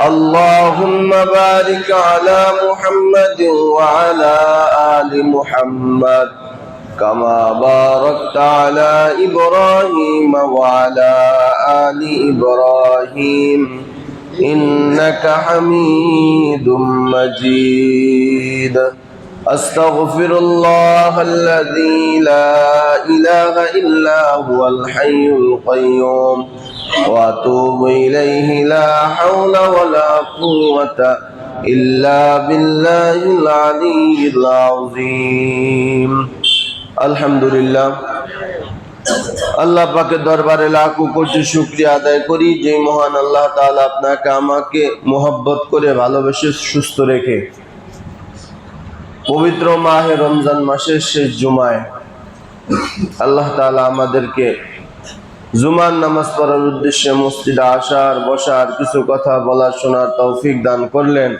اللهم بارك على محمد وعلى آل محمد كما باركت على إبراهيم وعلى آل إبراهيم إنك حميد مجيد أستغفر الله الذي لا إله إلا هو الحي القيوم وأتوب إليه لا حول ولا قوة إلا بالله العلي العظيم الحمد لله আল্লাহ পাকের দরবারে লাখো কোটি শুকরিয়া আদায় করি যে মহান আল্লাহ তাআলা আপনাকে আমাকে মোহাব্বত করে ভালোবেসে সুস্থ রেখে পবিত্র মাহে রমজান মাসের শেষ জুমায় আল্লাহ তাআলা আমাদেরকে জুমার নামাজ পড়ার উদ্দেশ্যে মসজিদে আসার বসার কিছু কথা বলার শোনার তৌফিক দান করলেন।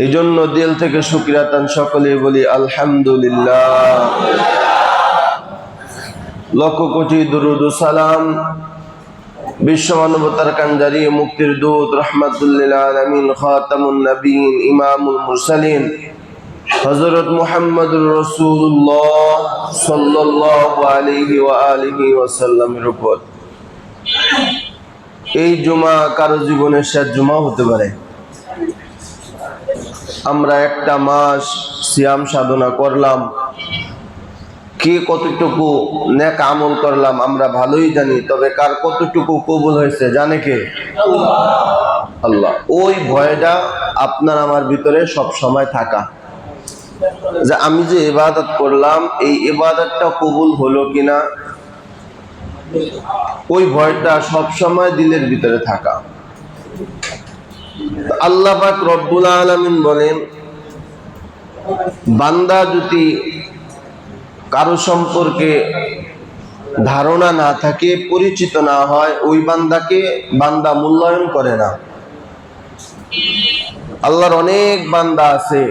এই জন্য দিল থেকে শুকরিয়া তান সকলেই বলি আলহামদুলিল্লাহ। লক্ষ কোটি দুরুদ ও সালাম বিশ্ব মানবতার কান্ডারি মুক্তির দূত রাহমাতুল লিল আলামিন খাতামুন নবীন ইমামুল মুরসালিন হযরত মুহাম্মদুর রাসূলুল্লাহ সাল্লাল্লাহু আলাইহি ওয়া আলিহি ওয়াসাল্লামের উপর। এই জুমা কারো জীবনের শেষ জুমা হতে পারে। আমরা একটা মাস সিয়াম সাধনা করলাম, কে কতটুকু নেক আমল করলাম আমরা ভালোই জানি, তবে কার কতটুকু কবুল হয়েছে জানে কে? আল্লাহ। ওই ভয়টা আপনার আমার ভিতরে সব সময় থাকা, যে আমি যে ইবাদত করলাম এই ইবাদতটা কবুল হলো কিনা, ওই ভয়টা সব সময় দিলের ভিতরে থাকা। আল্লাহ পাক রব্বুল আলামিন বলেন, বান্দা যদি কারো সম্পর্কে ধারণা না থাকে, পরিচিত না হয়, ওই বান্দাকে বান্দা মূল্যায়ন করে না। আল্লাহর অনেক বান্দা আছে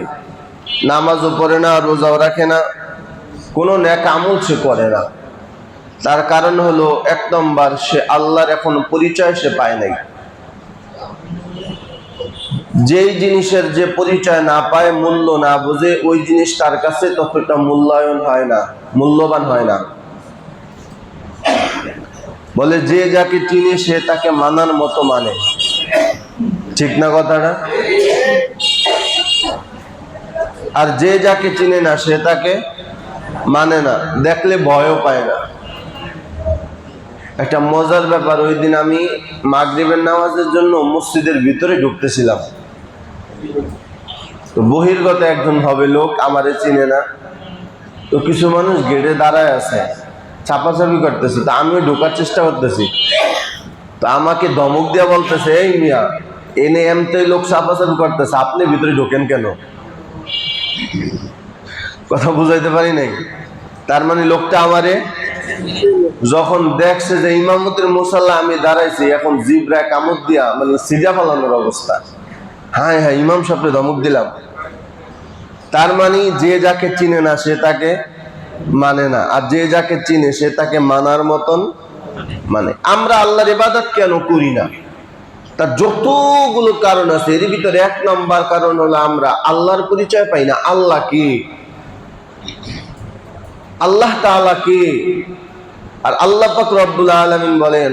নামাজও পড়ে না, রোজাও রাখে না, কোনো নেক আমল সে করে না। তার কারণ হলো এক নম্বর, সে আল্লাহর এখন পরিচয় সে পায় নাই। যেই জিনিসের যে পরিচয় না পায়, মূল্য না বোঝে, ওই জিনিস তার কাছে ততটা মূল্যায়ন হয় না, মূল্যবান হয় না। বলে যে যাকে চিনে সে তাকে মানার মতো মানে, ঠিক না কথাটা? আর যে যাকে চিনে না সে তাকে মানে না, দেখলে ভয়ও পায় না। একটা মজার ব্যাপার, ওই দিন আমি মাগরিবের নামাজের জন্য মসজিদের ভিতরে ঢুকতেছিলাম, তো বহির্গত একজন হবে লোক, আমারে চিনে না, তো কিছু মানুষ গেটে দাঁড়ায় আছে, চাপাচাপি করতেছে, তো আমিও ঢোকার চেষ্টা করতেছি, তো আমাকে ধমক দিয়া বলতেছে, এই মিয়া এনে এমতে লোক চাপাচাপি করতেছে, আপনি ভিতরে ঢোকেন কেন? কথা বুঝাইতে পারি নাই। তার মানে লোকটা আমারে যখন দেখছে যে ইমামতের মুসাল্লা আমি দাঁড়াইছি, এখন জিবরা কামড় দিয়া মানে সিজা ফালানোর অবস্থা, হ্যাঁ হ্যাঁ ইমাম সাহেবকে ধমক দিলাম। তার মানে যে যাকে চিনে না সে তাকে মানে না, আর যে যাকে চিনে সে তাকে মানার মতন মানে। আমরা আল্লাহর ইবাদত কেন করি না? তার যতগুলো কারণ আছে, এর ভিতরে এক নম্বর কারণ হলো আমরা আল্লাহর পরিচয় পাই না। আল্লাহ কি? আল্লাহ তাআলা কি? আর আল্লাহ পাক রব্বুল আলামিন বলেন,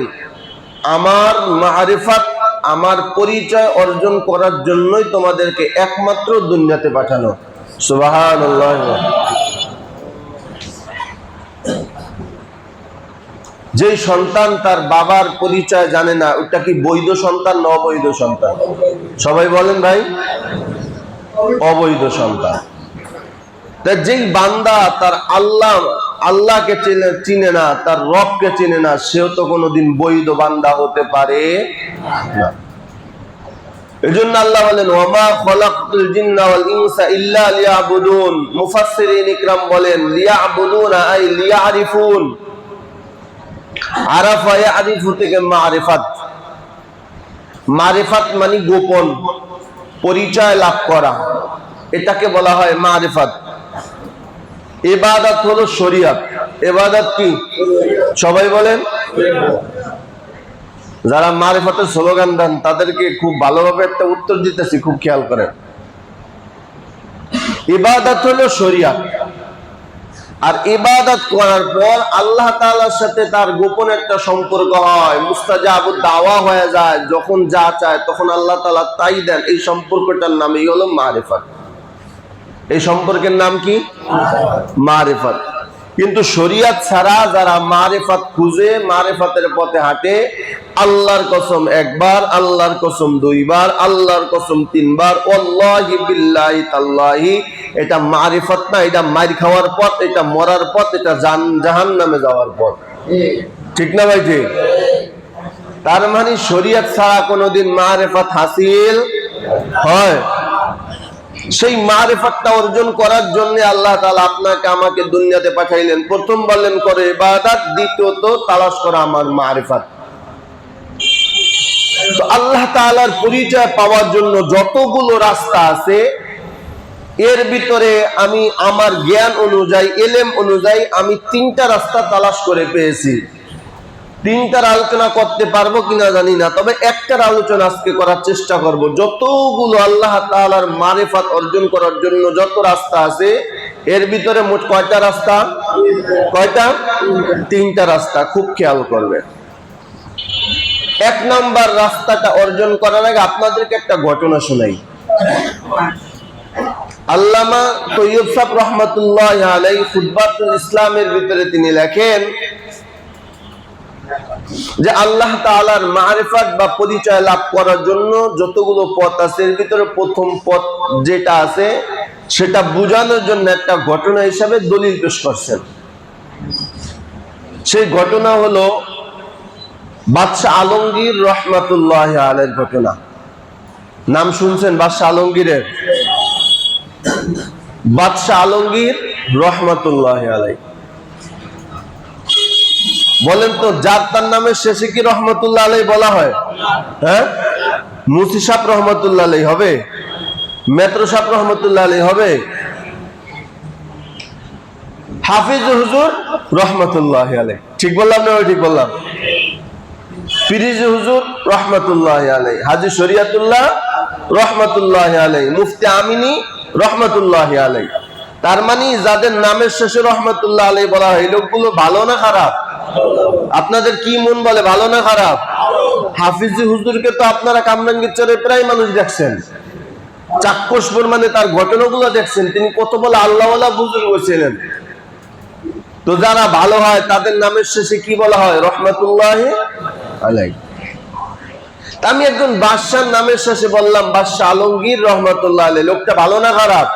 আমার মারিফাত, আমার পরিচয় অর্জন করার জন্যই তোমাদেরকে একমাত্র দুনিয়াতে পাঠানো। সুবহানাল্লাহ। যে সন্তান তার বাবার পরিচয় জানে না, ওটা কি বৈধ সন্তান না অবৈধ সন্তান? সবাই বলেন ভাই, অবৈধ সন্তান। যেই বান্দা তার আল্লাহকে চিনে না, তার রবকে চিনে না, সেও তো কোনোদিন বৈধ বান্দা হতে পারে না। এজন্য আল্লাহ বলেন, ওয়ামা খলাকতুল জিন্না ওয়াল ইনসা ইল্লা লিয়াবুদুন। মুফাসসিরিন ইকরাম বলেন, লিয়াবুদুনা আই লিয়ারিফুন। আরাফা ইয়ারিফু থেকে মারিফাত, মারিফাত মানে গোপন পরিচয় লাভ করা, এটাকে বলা হয় মারিফাত। ইবাদত হলো শরীয়ত। ইবাদত কি? সবাই বলেন। যারা মারিফতের স্লোগান দেন তাদেরকে খুব ভালোভাবে একটা উত্তর দিতেছি, খুব খেয়াল করেন। ইবাদত হলো শরিয়াত, আর ইবাদত করার পর আল্লাহ তাআলার সাথে তার গোপন একটা সম্পর্ক হয়, মুস্তাজাবুদ দাওয়া হয়ে যায়, যখন যা চায় তখন আল্লাহ তাআলা তাই দেন। এই সম্পর্কটার নামই হলো মারিফত। এই সম্পর্কের নাম কি? মারিফত। কিন্তু শরিয়ত ছাড়া যারা মারিফত খুঁজে, মারিফতের পথে হাঁটে, আল্লাহর কসম একবার, আল্লাহর কসম দুইবার, আল্লাহর কসম তিনবার, ওয়াল্লাহি বিল্লাহি তাল্লাহি, এটা মারিফত না, এটা মার খাওয়ার পথ, এটা মরার পথ, এটা জাহান্নামে যাওয়ার পথ। ঠিক না ভাই? ঠিক। তার মানে শরিয়ত ছাড়া কোনোদিন মারিফত হাসিল হয়? সেই মারিফতটা অর্জন করার জন্য আল্লাহ তাআলা আপনাকে আমাকে দুনিয়াতে পাঠাইলেন। প্রথম বললেন করে ইবাদত, দ্বিতীয়ত তালাশ করা আমার মারিফত। তো আল্লাহ তাআলার পরিচয় পাওয়ার জন্য যতগুলো রাস্তা আছে, এর ভিতরে আমি আমার জ্ঞান অনুযায়ী, ইলম অনুযায়ী আমি 3টা রাস্তা তালাশ করে পেয়েছি। 3টার আলোচনা করতে পারবো কিনা জানি না, তবে একটার আলোচনা আজকে করার চেষ্টা করব। যতগুলো আল্লাহ তাআলার মারিফত অর্জন করার জন্য যত রাস্তা আছে, এর ভিতরে মোট কয়টা রাস্তা? কয়টা? 3টা রাস্তা। খুব খেয়াল করবে। 1 নাম্বার রাস্তাটা অর্জন করার আগে আপনাদেরকে একটা ঘটনা শোনাই। আল্লামা তৈয়ব সাহেব রহমাতুল্লাহি আলাইহি খুতবাতুল ইসলামের ভিতরে তিনি লেখেন যে আল্লাহ তাআলার মারিফত বা পরিচয় লাভ করার জন্য যতগুলো পথ আছে, এর ভিতরে প্রথম পথ যেটা আছে সেটা বোঝানোর জন্য একটা ঘটনা হিসাবে দলিল পেশ করছেন। সেই ঘটনা হলো বাদশাহ আলমগীর রহমাতুল্লাহি আলাইহির ঘটনা। নাম শুনছেন বাদশাহ আলমগীরের? বাদশাহ আলমগীর রহমাতুল্লাহি আলাইহি। বলেন তো, যার তার নামের শেষে কি রহমতুল্লাহ আলাইহি বলা হয়? হ্যাঁ? মুফতি সাহেব রহমতুল্লাহ আলাইহি হবে? মেট্রো সাহেব রহমতুল্লাহ আলাইহি হবে? হাফিজ হুজুর রহমতুল্লাহ আলাইহি। ঠিক বললাম না? ঠিক বললাম? ফিরিজ হুজুর রহমতুল্লাহ আলাইহি, হাজী শরিয়াতুল্লাহ রহমতুল্লাহ আলাইহি, মুফতি আমিনী রহমতুল্লাহ আলাইহি। তার মানে যাদের নামের শেষে রহমতুল্লাহ আলাইহি বলা হয়, এই লোকগুলো ভালো না খারাপ? আপনাদের কি মন বলে, ভালো না খারাপ? হাফিজ হুজুরকে তো আপনারা কামরাঙ্গীর চরে প্রায় মানুষ দেখছেন, চাক্ষুষ মানে তার ঘটনাগুলো দেখছেন। তিনি কত বলে আল্লাহওয়ালা বুজুর্গ ছিলেন। তো যারা ভালো হয় তাদের নামের শেষে কি বলা হয়? রহমতুল্লাহি আলাইহি। আমি একজন বাদশার নামের শেষে বললাম বাদশাহ আলমগীর রহমতুল্লাহ আলাইহি, লোকটা ভালো না খারাপ?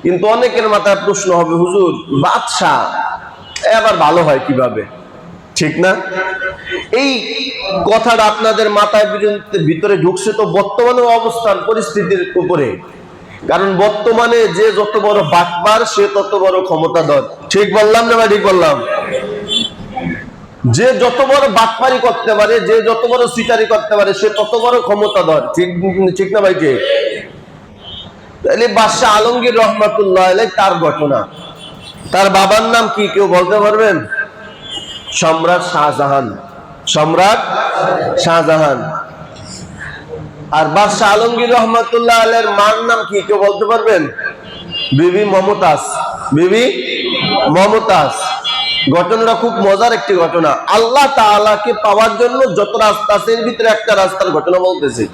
কিন্তু অনেকের মাথায় প্রশ্ন হবে, হুজুর বাদশাহ আবার ভালো হয় কিভাবে? ঠিক না? এই কথাটা আপনাদের মাথায় ভিতরে ঢুকছে তো বর্তমানে অবস্থার পরিস্থিতির উপরে। কারণ বর্তমানে যে যত বড় বাটপার সে তত বড় ক্ষমতাধর। ঠিক বললাম না? ঠিক বললাম? যে যত বড় বাটপারি করতে পারে, যে যত বড় সিটারি করতে পারে, সে তত বড় ক্ষমতাধর। ঠিক না ভাই? কে? তাহলে বাদশাহ আলমগীর রহমাতুল্লাহ আলাইহি তার ঘটনা। তার বাবার নাম কি কেউ বলতে পারবেন? সম্রাট শাহজাহান। সম্রাট শাহজাহান। আর বাদশাহ আলমগীর রহমাতুল্লাহ আলাইহির মার নাম কি কেউ বলতে পারবেন? বিবি মমতাজ। বিবি মমতাজ। ঘটনাটা খুব মজার একটি ঘটনা। আল্লাহ তাআলাকে পাওয়ার জন্য যত রাস্তা আছে, এর ভিতরে একটা রাস্তার ঘটনা বলতেছি।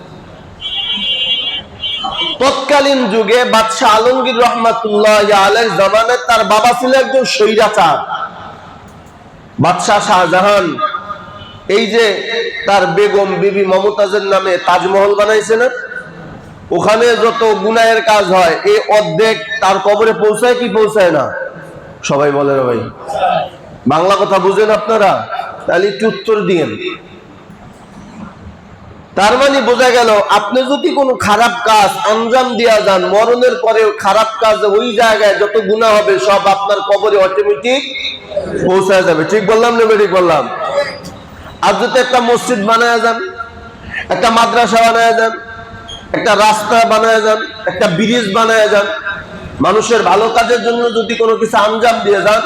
তৎকালীন যুগে বাদশাহ আলমগীর রহমাতুল্লাহি আলাইহি জামানায় তার বাবা ছিল একজন স্বৈরাচার। বাদশাহ শাহজাহান এই যে তার বেগম বিবি মমতাজের নামে তাজমহল বানাইছে না, ওখানে যত গুনাহের কাজ হয় এই অর্ধেক তার কবরে পৌঁছায় কি পৌঁছায় না? সবাই বলে রে ভাই, বাংলা কথা বুঝেন আপনারা? তাহলে একটু উত্তর দিয়েন। তার মানে বোঝা গেল, আপনি যদি কোনো খারাপ কাজ আঞ্জাম দিয়া যান, মরণের পরে খারাপ কাজ ওই জায়গায় যত গুনাহ হবে সব আপনার কবরে অটোমেটিক পৌঁছায় যাবে। ঠিক বললাম না? ঠিক বললাম? আর যদি একটা মসজিদ বানায় যান, একটা মাদ্রাসা বানায় যান, একটা রাস্তা বানায় যান, একটা ব্রিজ বানায় যান, মানুষের ভালো কাজের জন্য যদি কোনো কিছু আঞ্জাম দিয়ে যান,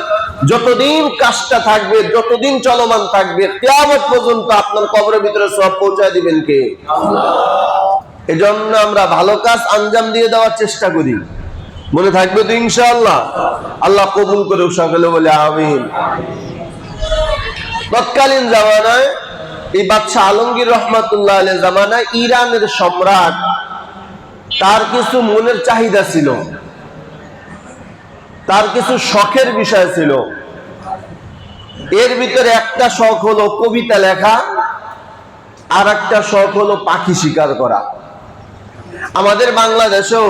যতদিন কাজটা থাকবে, যতদিন চলমান থাকবে, কিয়ামত পর্যন্ত আপনার কবরের ভিতরে সওয়াব পৌঁছায় দিবেন কে? এজন্য আমরা ভালো কাজ আঞ্জাম দিয়ে দেওয়ার চেষ্টা করি। মনে থাকবে তো ইনশাআল্লাহ? আল্লাহ কবুল করুক, সকলে বলে আমিন। তৎকালীন জামানায় এই বাদশা আলমগীর রহমাতুল্লাহ আলাইহির জামানায় ইরানের সম্রাট, তার কিছু মনের চাহিদা ছিল, তার কিছু শখের বিষয় ছিল। এর ভিতরে একটা শখ হলো কবিতা লেখা, আর একটা শখ হলো পাখি শিকার করা। আমাদের বাংলাদেশেও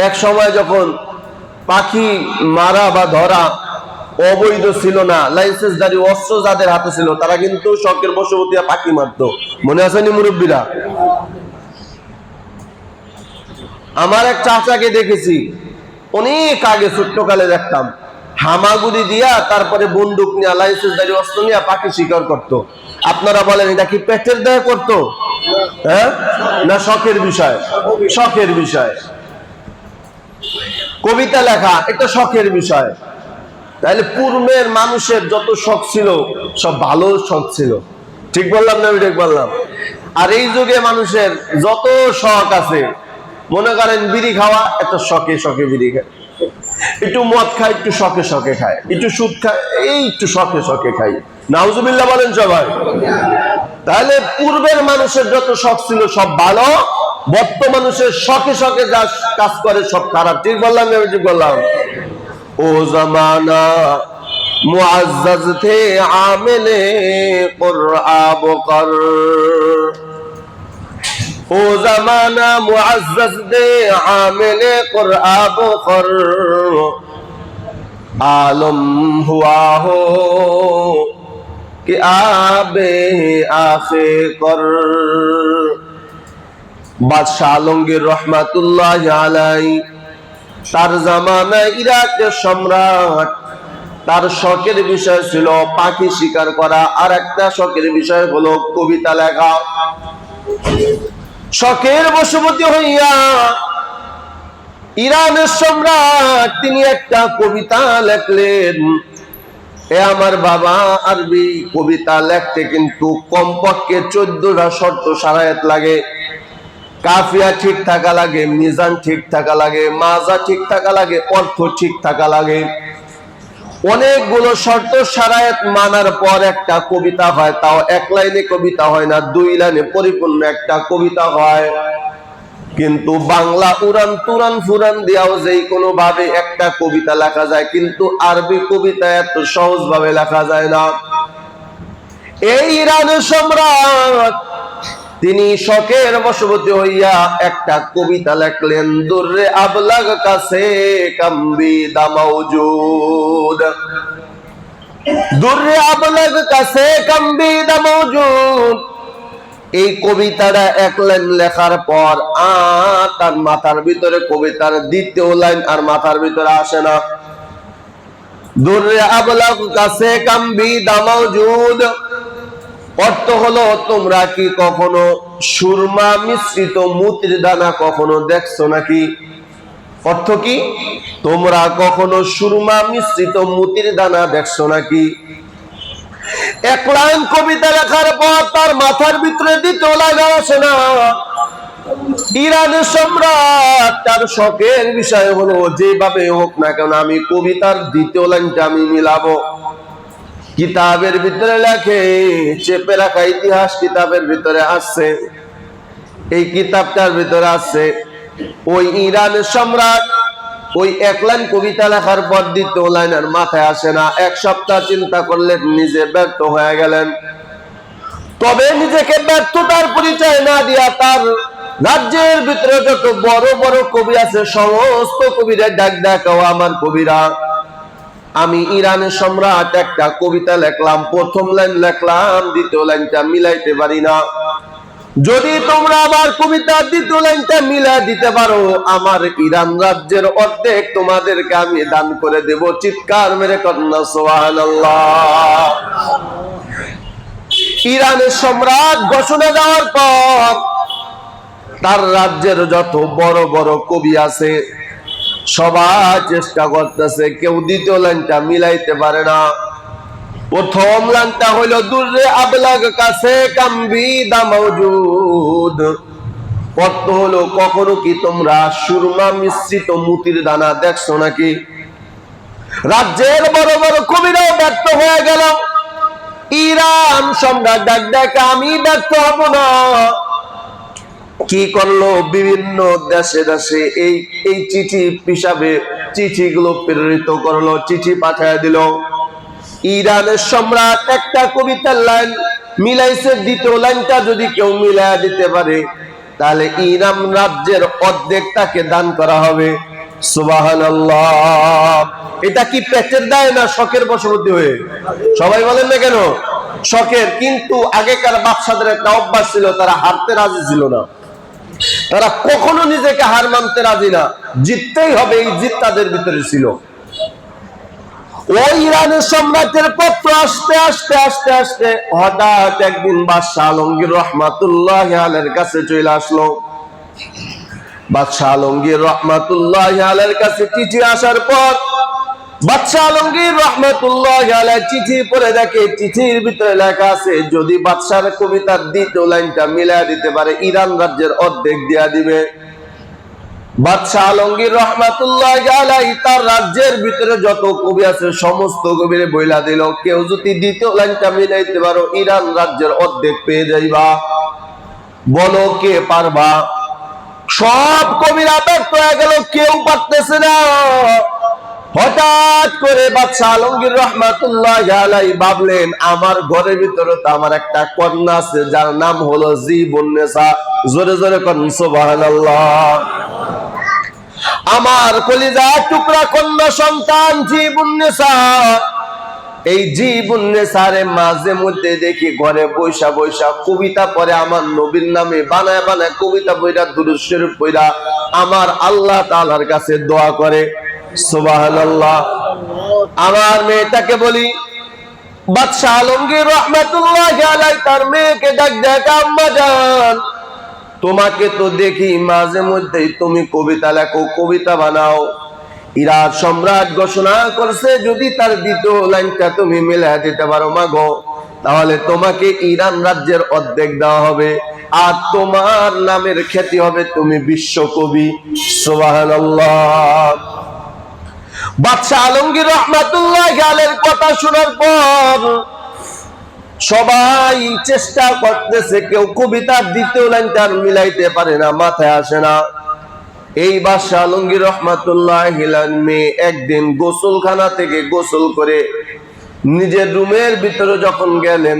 এক সময় যখন পাখি মারা বা ধরা অবৈধ ছিল না, লাইসেন্সধারী অস্ত্র যাদের হাতে ছিল, তারা কিন্তু শখের বশবর্তী পাখি মারত। মনে আছেনি মুরব্বীরা? আমার এক চাচাকে দেখেছি, অনেক আগে ছোট্টকালে দেখতাম, হামাগুড়ি দিয়া তারপরে বন্দুক নিয়ে লাইসেন্সধারী অস্ত্র নিয়ে পাখি শিকার করত। আপনারা বলেন এটা কি পেটের দায় করত, হ্যাঁ না শখের বিষয়? শখের বিষয়। কবিতা লেখা এটা শখের বিষয়। তাহলে পূর্বের মানুষের যত শখ ছিল সব ভালো শখ ছিল। ঠিক বললাম না? আমি ঠিক বললাম? আর এই যুগে মানুষের যত শখ আছে, মনে করেন বিড়ি খাওয়া, একটা শখে শখে বিড়ি খায়, একটু মদ খায়, একটু শখে শখে খায়, একটু সুদ খায়, এই একটু শখে শখে খায়। নাউজুবিল্লাহ বলেন সবাই। তাহলে পূর্বের মানুষের যত শখ ছিল সব ভালো, বর্তমান মানুষের শখে শখে যা কাজ করে সব খারাপ। ঠিক বললাম না? আমি ঠিক বললাম? ও জামানা মুআজ্জাজ থে আমিলে কুরআব কর, ও জামানা মুআজ্জাজ দে আমিলে কুরআব কর, आलम हुआ हो कि आबे आखे कर। বাদশা আলমগীর রহমাতুল্লাহ আলাইহি, তার জামানায় ইরাকের সম্রাট, তার শখের বিষয় ছিল পাখি শিকার করা, আর একটা শখের বিষয় হলো কবিতা লেখা। শখের বশবর্তী হইয়া ইরানের সম্রাট তিনি একটা কবিতা লেখলেন। এ আমার বাবা, আরবি কবিতা লিখতে কিন্তু কমপক্ষে 14টা শর্ত শারায়াত লাগে। কাফিয়া ঠিক থাকা লাগে, মিজান ঠিক থাকা লাগে, মাজা ঠিক থাকা লাগে, অর্থ ঠিক থাকা লাগে। অনেকগুলো শর্ত শারায়াত মানার পর একটা কবিতা হয়, তাও এক লাইনে কবিতা হয় না, 2 লাইনে পরিপূর্ণ একটা কবিতা হয়। কিন্তু বাংলা উড়ান তুরান ফুরান দিয়াও যেই কোনো ভাবে একটা কবিতা লেখা যায়, কিন্তু আরবি কবিতা এত সহজ ভাবে লেখা যায় না। এই ইরানের সম্রাট তিনি শখের বশবর্তী হইয়া একটা কবিতা লেখলেন, দুররে আবলাগ কাছে কাম্বি দা মাওজুদ, দুররে আবলাগ কাছে কাম্বি দা মাওজুদ। এই কবিতাটা এক লাইন লেখার পর তার মাথার ভিতরে কবিতার দ্বিতীয় লাইন আর মাথার ভিতরে আসে না। দুররে আবলাগ কাছে কাম্বি দা মাওজুদ অর্থ হলো, তোমরা কি কখনো সুরমা মিশ্রিত মুতির দানা কখনো দেখছো নাকি? অর্থ কি? তোমরা কখনো সুরমা মিশ্রিত মুতির দানা দেখছো নাকি? এক লাইন কবিতা লেখার পর তার মাথার ভিতরে দ্বিতীয় লাইন আসে না। ইরানের সম্রাট তার শখের বিষয় হলো, যেভাবে হোক না কেন আমি কবিতার দ্বিতীয় লাইনটা আমি মিলাবো। কিতাবের ভিতরে লেখে, চেপে রাখা ইতিহাস কিতাবের ভিতরে আছে, এই কিতাবটার ভিতরে আছে ওই ইরানের সম্রাট ওই এক লাইন কবিতা লেখার পর দ্বিতীয় লাইন আর মাথায় আসে না। 1 সপ্তাহ চিন্তা করলেন, নিজে ব্যর্থ হয়ে গেলেন। তবে নিজেকে ব্যর্থতার পরিচয় না দিয়া তার রাজ্যের ভিতরে যত বড় বড় কবি আছে সমস্ত কবিরা ডাক ডাকাও, আমার কবিরা, আমি ইরানের সম্রাট একটা কবিতা লেখলাম, প্রথম লাইন লেখলাম, দ্বিতীয় লাইনটা মিলাইতে পারি না। যদি তোমরা আমার কবিতার দ্বিতীয় লাইনটা মিলাই দিতে পারো, আমার ইরান রাজ্যের অর্ধেক তোমাদেরকে আমি দান করে দেব। চিৎকার মেরে কন্যা সুবহানাল্লাহ। ইরানের সম্রাট ঘোষণা দেওয়ার পর তার রাজ্যের যত বড় বড় কবি আছে সবাই চেষ্টা করতেছে, কেউ দ্বিতীয় লাইনটা মিলাইতে পারে না। প্রথম লাইনটা হইলো দুর্রে আবলাগ কাছে কাম্বি দা মওজুদ। অর্থ হলো, কখনো কি তোমরা সুরমা মিশ্রিত মুতির দানা দেখছো নাকি? রাজ্যের বড় বড় কবিরাও ব্যর্থ হয়ে গেল। ইরান সম্রাট ডাক ডাকে, আমি ব্যর্থ হব না। কি করলো? বিভিন্ন দেশে দেশে এই চিঠি হিসাবে চিঠিগুলো প্রেরিত করলো, চিঠি পাঠায় দিল। ইরানের সম্রাট একটা কবিতার লাইন মিলাইছে, দ্বিতীয় লাইনটা যদি কেউ মিলাইয়া দিতে পারে তাহলে ইরান রাজ্যের অর্ধেক তাকে দান করা হবে। সুবহানাল্লাহ। এটা কি পেটের দায় না শখের বশবর্তী হয়ে? সবাই বলেন না কেন? শখের। কিন্তু আগেকার বাদশাদের একটা অভ্যাস ছিল, তারা হারতে রাজি ছিল না। তারা কখনো নিজেকে হার মানতে রাজি না, জিততেই হবে, এই জিত তাদের ভিতরে ছিল। ওই ইরানের সম্রাটের পত্র আসতে আসতে আসতে আসতে হঠাৎ একদিন বাদশাহ আলমগীর রহমাতুল্লাহ আলাইহির কাছে চলে আসলো। বাদশাহ আলমগীর রহমাতুল্লাহ আলাইহির কাছে চিঠি আসার পর বাদশাহ আলমগীর রহমাতুল্লাহ আলাইহি চিঠি পড়ে দেখে, চিঠির ভিতরে লেখা আছে, যদি বাদশার কবিতার দ্বিতীয় লাইনটা মিলায়া দিতে পারে ইরান রাজ্যের অর্ধেক দিয়া দিবে। বাদশাহ আলমগীর রহমাতুল্লাহ আলাইহি তার রাজ্যের ভিতরে যত কবি আছে সমস্ত কবিরে বইলা দিল, কেউ যদি দ্বিতীয় লাইনটা মিলাইতে পারো ইরান রাজ্যের অর্ধেক পেয়ে যাইবা। বলো কে পারবা? সব কবিরা ব্যর্থ হয়ে গেল, কেউ পারতেছে না। হঠাৎ করে বাদশাহ আলমগীর রহমাতুল্লাহ আলাইহি ভাবলেন, আমার ঘরের ভিতরে তো আমার একটা কন্যা আছে যার নাম হলো জীবুন্নেসা। জোরে জোরে কোন সুবহানাল্লাহ। আমার কলিজা টুকরা কন্যা সন্তান জীবুন্নেসা। এই জীবুন্নেসারে মাঝে মধ্যে দেখি ঘরে বৈশা বৈশা কবিতা পড়ে, আমার নবীর নামে বানায় বানায় কবিতা বইরা দুরূদ শরীফ পড়া আমার আল্লাহ তাআলার কাছে দোয়া করে। সুবহানাল্লাহ। আমার মেয়েটাকে বলি, বাদশাহ আলমগীর রহমাতুল্লাহ আলাইহি তার মেয়েকে ডাক দেয়, আম্মা জান, তোমাকে তো দেখি মাঝে মধ্যেই তুমি কবিতা লেখো, কবিতা বানাও। ইরান সম্রাট ঘোষণা করছে, যদি তার দ্বিতীয় লাইনটা তুমি মিলাইয়া দিতে পারো মাগো, তাহলে তোমাকে ইরান রাজ্যের অর্ধেক দেওয়া হবে, আর তোমার নামের খ্যাতি হবে, তুমি বিশ্বকবি। সুবহানাল্লাহ। বাদশাহ আলমগীর রহমাতুল্লাহ আলাইহির কথা শোনার পর সবাই চেষ্টা করতেছে, কেউ কবিতার দ্বিতীয় লাইনটা মিলাইতে পারে না, মাথায় আসে না। এই বাদশাহ আলমগীর রহমাতুল্লাহ আলাইহির মেয়ে একদিন গোসলখানা থেকে গোসল করে নিজের রুমের ভিতরে যখন গেলেন,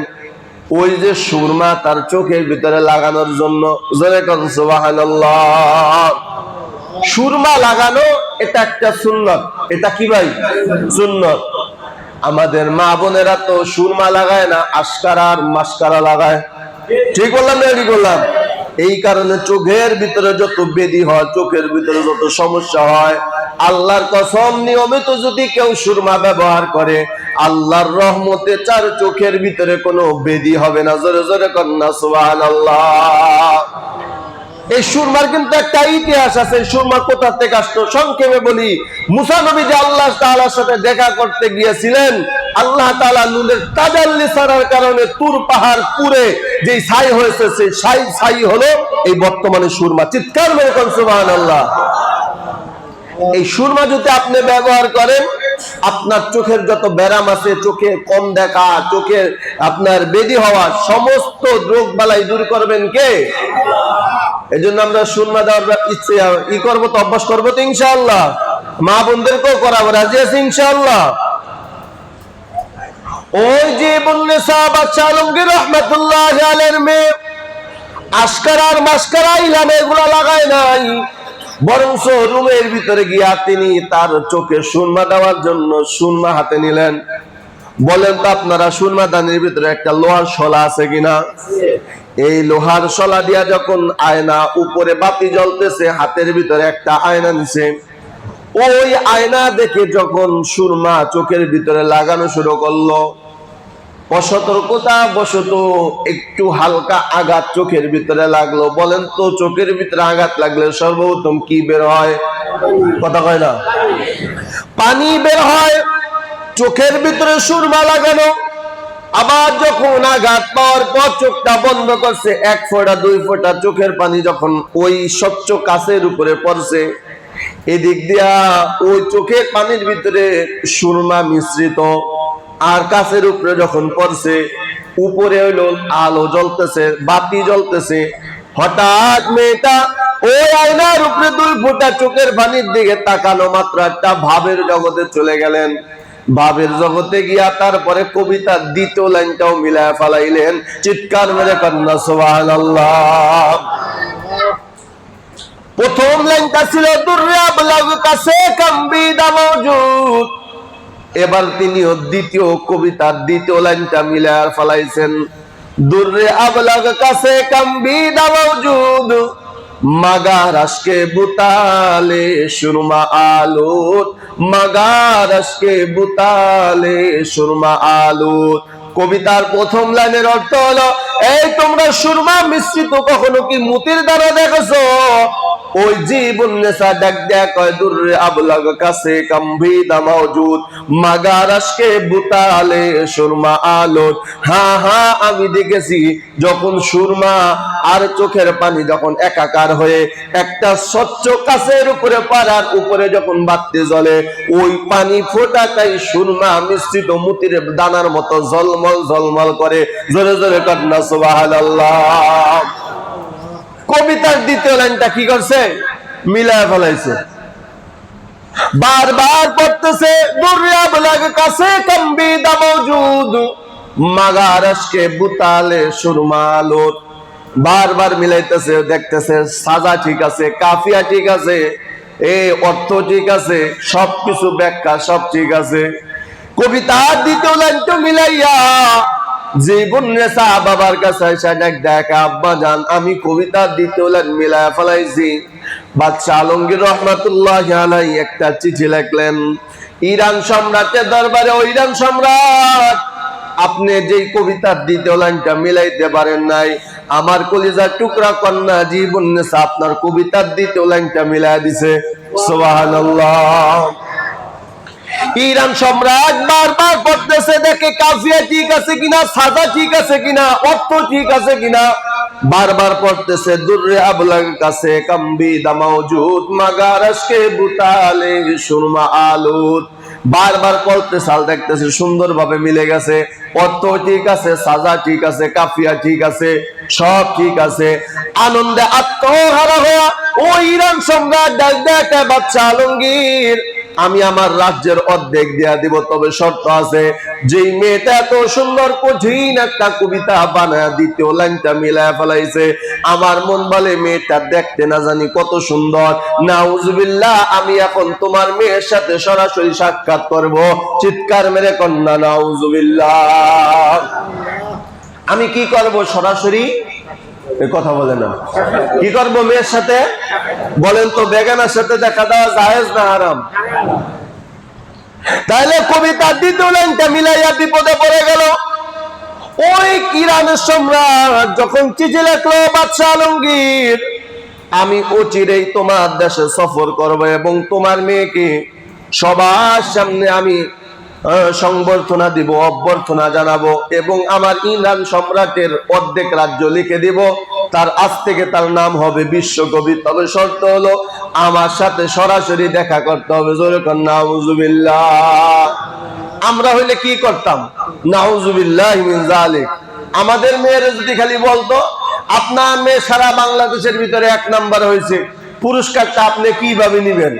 ওই যে সুরমা তার চোখের ভিতরে লাগানোর জন্য, জোরে কোন সুবহানাল্লাহ। সুরমা লাগানো এটা একটা সুন্নত। এটা কি ভাই? সুন্নত। আমাদের মা বোনেরা তো সুরমা লাগায় না, আশকারা আর মাস্কারা লাগায়। ঠিক বললাম না? ঠিক বললাম। এই কারণে চোখের ভিতরে যত বেদি হয়, চোখের ভিতরে যত সমস্যা হয়, আল্লাহর কসম নিয়মিত যদি কেউ সুরমা ব্যবহার করে, আল্লাহর রহমতে চার চোখের ভিতরে কোনো বেদি হবে না। জোরে জোরে কন্যা সুবহানাল্লাহ। এই সুরমার কিন্তু একটা ইতিহাস আছে। সুরমা কোথা থেকে আসতো সংক্ষেপে বলি। মুসা নবী যে আল্লাহ তাআলার সাথে দেখা করতে গিয়েছিলেন, আল্লাহ তাআলা নূরের তাজাল্লি ছাড়ার কারণে তুর পাহাড় পুরে যে ছাই হয়েছে, সেই ছাই হলো এই বর্তমানে সুরমা। চিৎকার মেরে কোন সুবহানাল্লাহ। এই সুরমা যদি আপনি ব্যবহার করেন, আপনার চোখের যত ব্যারাম আছে, চোখে কম দেখা, চোখে আপনার বেদি হওয়া, সমস্ত রোগ বালাই দূর করবেন কে? এই জন্য আমরা সুরমা দেওয়ার ইচ্ছে করবো তো, অভ্যাস করবো তো ইনশাআল্লাহ। মা বোনদেরকেও করাবো, রাজি আছে ইনশাআল্লাহ। ওই যে বুন্নেসা বাদশাহ আলমগীর রহমাতুল্লাহ আলাইহির মেয়ে আশকারা আর মাস্কারা ইলাম এগুলা লাগায় নাই, বরং রুমের ভিতরে গিয়া তিনি তার চোখে সুরমা দেওয়ার জন্য সুরমা হাতে নিলেন। বলেন তো আপনারা, সুরমা দানির ভিতরে একটা লোহার শলা আছে কিনা? এই লোহার শলা দিয়া যখন আয়না, উপরে বাতি জ্বলতেছে, হাতের ভিতরে একটা আয়না নিছে, ওই আয়না দেখে যখন সুরমা চোখের ভিতরে লাগানো শুরু করলো, অসতর্কতা বশত একটু হালকা আঘাত চোখের ভিতরে লাগলো। বলেন তো চোখের ভিতরে আঘাত লাগলে সর্বপ্রথম কি বের হয়? কথা কয় না, পানি বের হয়। চোখের ভিতরে সুরমা লাগানো, আবার যখন আঘাত পাওয়ার পর চোখটা বন্ধ করছে, 1 ফোঁটা 2 ফোঁটা চোখের পানি যখন ওই স্বচ্ছ কাচের উপরে পড়ছে, এদিক দিয়া ওই চোখের পানির ভিতরে সুরমা মিশ্রিত, আর কাচের উপরে যখন পড়ছে, উপরে হইলো আলো জ্বলতেছে, বাতি জ্বলতেছে। হঠাৎ মেয়েটা ওই আয়নার উপরে 2 ফোঁটা চোখের পানির দিকে তাকানো মাত্র একটা ভাবের জগতে চলে গেলেন। ভাবের জগতে গিয়া তারপরে কবিতার দ্বিতীয় লাইনটাও মিলায় ফেলাইলেন। চিৎকার মেরে কন্যা সুবহানাল্লাহ। প্রথম লাইনটা ছিল দুররে আবলাগ কাছে কামবিদা মওজুদ, এবার তিনিও দ্বিতীয় কবিতার দ্বিতীয় লাইনটা মিলায় ফেলাইছেন। দুররে আবলাগ কাছে কামবিদা মওজুদ, মাগারাশকে বুতালে সুরমা আলোত, মাগারাশকে বুতালে সুরমা আলোত। কবিতার প্রথম লাইনের অর্থ হলো, এই তোমরা সুরমা মিশ্রিত কখনো কি মুতির দ্বারা দেখেছো? ওই জীবন নেশা ডাক দেয়া কয় দুররে আবলাগ কাছে কামবিদা মাওজুদ, মাগারাশকে বুতালে সুরমা আলোত। হ্যাঁ হ্যাঁ, আমি দেখেছি যখন সুরমা আর চোখের পানি যখন একাকার হয়ে একটা স্বচ্ছ কাচের উপরে পাড়ার উপরে যখন বাতি জ্বলে, ওই পানি ফোঁটাটাই সুরমা মিশ্রিত মুতির দানার মতো ঝলমল ঝলমল করে। জোরে জোরে কন্যা সুবহানাল্লাহ। কবিতার দ্বিতীয় লাইনটা কি করছে? মিলায় ফেলাইছে। বারবার পড়তেছে দুররে আবলাগ কাছে কামবিদা মওজুদ, মাগারাশকে বুতালে সুরমা আলোত। বারবার মিলাইতেছে, দেখতেছে সাজা ঠিক আছে, কাফিয়া ঠিক আছে, অর্থ ঠিক আছে, সবকিছু ব্যাখ্যা সব ঠিক আছে। কবিতার দ্বিতীয় লাইনটা মিলাইয়া জীবন নেশা বাবার কাছে এসে দেখ আব্বা জান, আমি কবিতার দ্বিতীয় লাইন মিলায়া ফেলাইছি। বাদশাহ আলমগীর রহমাতুল্লাহি আলাইহি একটা চিঠি লিখলেন ইরান সম্রাটের দরবারে। ও ইরান সম্রাট, আপনি যেই কবিতার দ্বিতীয় লাইনটা মিলাইতে পারেন নাই, আমার কলিজার টুকরা কন্যা জীবন নেশা আপনার কবিতার দ্বিতীয় লাইনটা মিলাই দিছে। সুবহানাল্লাহ। ইরান সম্রাট বারবার পড়তেছে, দেখে কাফিয়া ঠিক আছে কিনা, সাজা ঠিক আছে কিনা, অর্থ ঠিক আছে কিনা। বারবার পড়তেছে দুররে আবলাগ কাছে কামবিদা মাওজুদ, মাগারাশকে বুতালে সুরমা আলোত। বারবার পড়তে সাল দেখতেছে সুন্দরভাবে মিলে গেছে, অর্থ ঠিক আছে, সাজা ঠিক আছে, কাফিয়া ঠিক আছে, সব ঠিক আছে। আনন্দে আত্মহারা হওয়া ও ইরান সম্রাট ডাক দেয়, বাদশা আলমগীর, আমি আমার রাজ্যের অর্ধেক দিয়া দিব, তবে শর্ত আছে। যেই মেয়েটা এত সুন্দর কঠিন একটা কবিতা বানায় দ্বিতীয় লাইনটা মিলায় ফেলাইছে, আমার মন বলে মেয়েটা দেখতে না জানি কত সুন্দর। নাউজুবিল্লাহ, আমি এখন তোমার মেয়ের সাথে সরাসরি সাক্ষাৎ করব। চিৎকার মেরে কন্যা নাউজুবিল্লাহ। আমি কি করব? সরাসরি কথা বলে না, কি করবো মেয়ের সাথে? বলেন তো বেগানার সাথে দেখা দেওয়া জায়েজ না হারাম? তাহলে কবিতার দ্বিতীয় লাইনটা মিলাইয়া বিপদে পড়ে গেল। ওই ইরানের সম্রাট যখন চিঠি লিখলো, বাদশা আলমগীর, আমি অচিরেই তোমার দেশে সফর করব এবং তোমার মেয়েকে সবার সামনে আমি সংবর্ধনা দিব, অভ্যর্থনা জানাবো, এবং আমার ইরান সম্রাটের অর্ধেক রাজ্য লিখে দিব। তার আজ থেকে তার নাম হবে বিশ্বকবি। তবে শর্ত হলো আমার সাথে সরাসরি দেখা করতে হবে। জোরে কর নাউজুবিল্লাহ। আমরা হইলে কি করতাম? নাউজুবিল্লাহি মিন যালিক। আমাদের মেয়েরা যদি খালি বলতো আপনার মেয়ে সারা বাংলাদেশের ভিতরে 1 নাম্বার হয়েছে, পুরস্কারটা আপনি কিভাবে নিবেন?